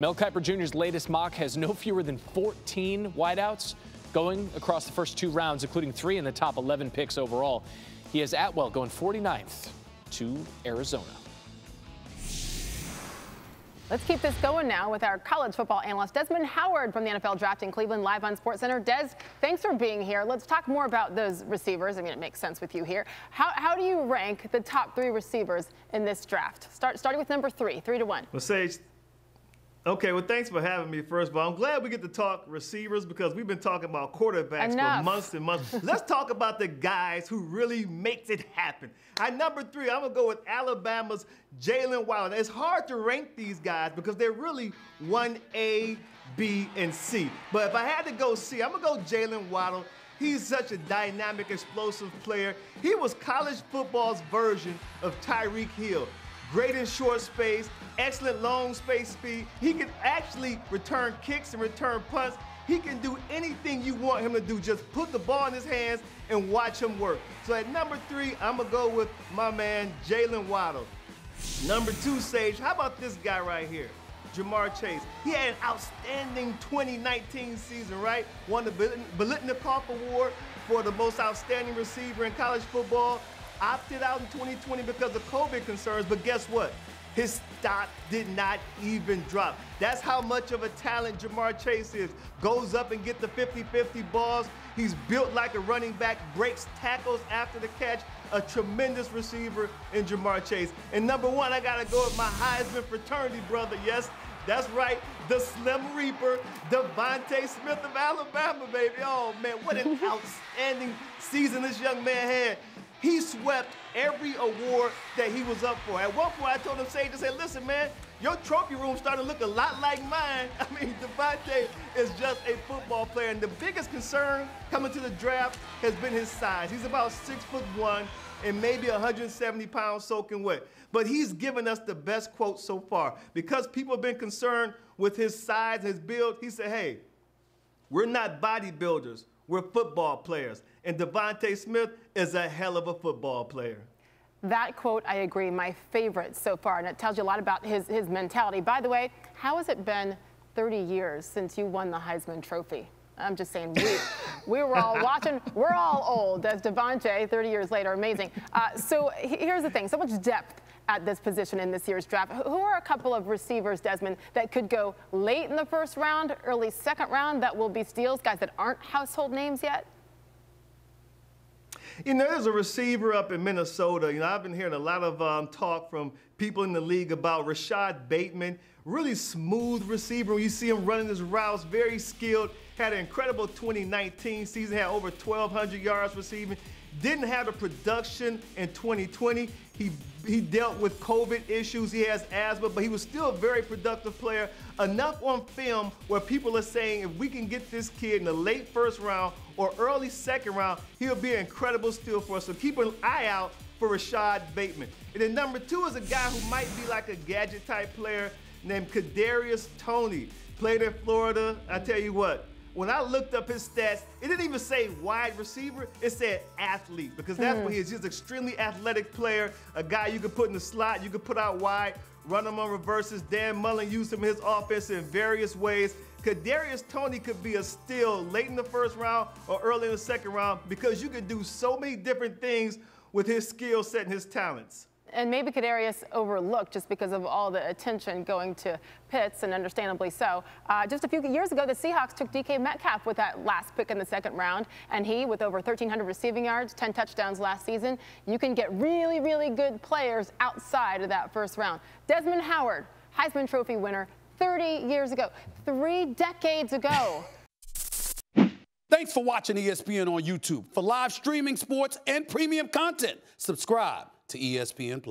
Mel Kiper Jr.'s latest mock has no fewer than 14 wideouts going across the first 2 rounds, including 3 in the top 11 picks overall. He has Atwell going 49th to Arizona. Let's keep this going now with our college football analyst, Desmond Howard from the NFL Draft in Cleveland, live on SportsCenter. Des, thanks for being here. Let's talk more about those receivers. I mean, it makes sense with you here. How do you rank the top 3 receivers in this draft? Starting with number 3, 3 to 1. Well, Sage, okay, well, thanks for having me, first of all. I'm glad we get to talk receivers because we've been talking about quarterbacks for months and months. Let's talk about the guys who really makes it happen. At number 3, I'm going to go with Alabama's Jaylen Waddle. It's hard to rank these guys because they're really 1A, B, and C. But if I had to go C, I'm going to go Jaylen Waddle. He's such a dynamic, explosive player. He was college football's version of Tyreek Hill. Great in short space, excellent long space speed. He can actually return kicks and return punts. He can do anything you want him to do. Just put the ball in his hands and watch him work. So at number 3, I'm going to go with my man, Jaylen Waddle. Number 2, Sage, how about this guy right here? Jamar Chase. He had an outstanding 2019 season, right? Won the Biletnikoff Award for the most outstanding receiver in college football. Opted out in 2020 because of COVID concerns, but guess what? His stock did not even drop. That's how much of a talent Jamar Chase is. Goes up and get the 50-50 balls. He's built like a running back, breaks tackles after the catch. A tremendous receiver in Jamar Chase. And number 1, I gotta go with my Heisman fraternity brother. Yes, that's right, the Slim Reaper, DeVonta Smith of Alabama, baby. Oh man, what an outstanding season this young man had. He swept every award that he was up for. At one point, I told him, Sage, I said, listen, man, your trophy room's starting to look a lot like mine. I mean, DeVonta is just a football player. And the biggest concern coming to the draft has been his size. He's about 6'1" and maybe 170 pounds soaking wet. But he's given us the best quote so far. Because people have been concerned with his size, his build, he said, hey, we're not bodybuilders. We're football players. And DeVonta Smith is a hell of a football player. That quote, I agree, my favorite so far. And it tells you a lot about his mentality. By the way, how has it been 30 years since you won the Heisman Trophy? I'm just saying, we were all watching. We're all old, as DeVonta, 30 years later, amazing. So here's the thing, so much depth at this position in this year's draft. Who are a couple of receivers, Desmond, that could go late in the first round, early second round, that will be steals, guys that aren't household names yet? You know, there's a receiver up in Minnesota. You know, I've been hearing a lot of talk from people in the league about Rashad Bateman. Really smooth receiver. When you see him running his routes, very skilled. Had an incredible 2019 season, had over 1,200 yards receiving. Didn't have the production in 2020. He dealt with COVID issues. He has asthma, but he was still a very productive player. Enough on film where people are saying if we can get this kid in the late first round or early second round, he'll be an incredible steal for us. So keep an eye out for Rashad Bateman. And then number 2 is a guy who might be like a gadget type player named Cadarius Tony. Played in Florida. I tell you what, when I looked up his stats, it didn't even say wide receiver, it said athlete, because that's what he is. He's an extremely athletic player, a guy you can put in the slot, you can put out wide, run him on reverses. Dan Mullen used him in his offense in various ways. Cadarius Tony could be a steal late in the first round or early in the second round because you can do so many different things with his skill set and his talents. And maybe Cadarius overlooked just because of all the attention going to Pitts, and understandably so. Just a few years ago, the Seahawks took DK Metcalf with that last pick in the second round, and he, with over 1,300 receiving yards, 10 touchdowns last season, you can get really, really good players outside of that first round. Desmond Howard, Heisman Trophy winner, 30 years ago, 3 decades ago. Thanks for watching ESPN on YouTube. For live streaming, sports, and premium content, subscribe to ESPN+.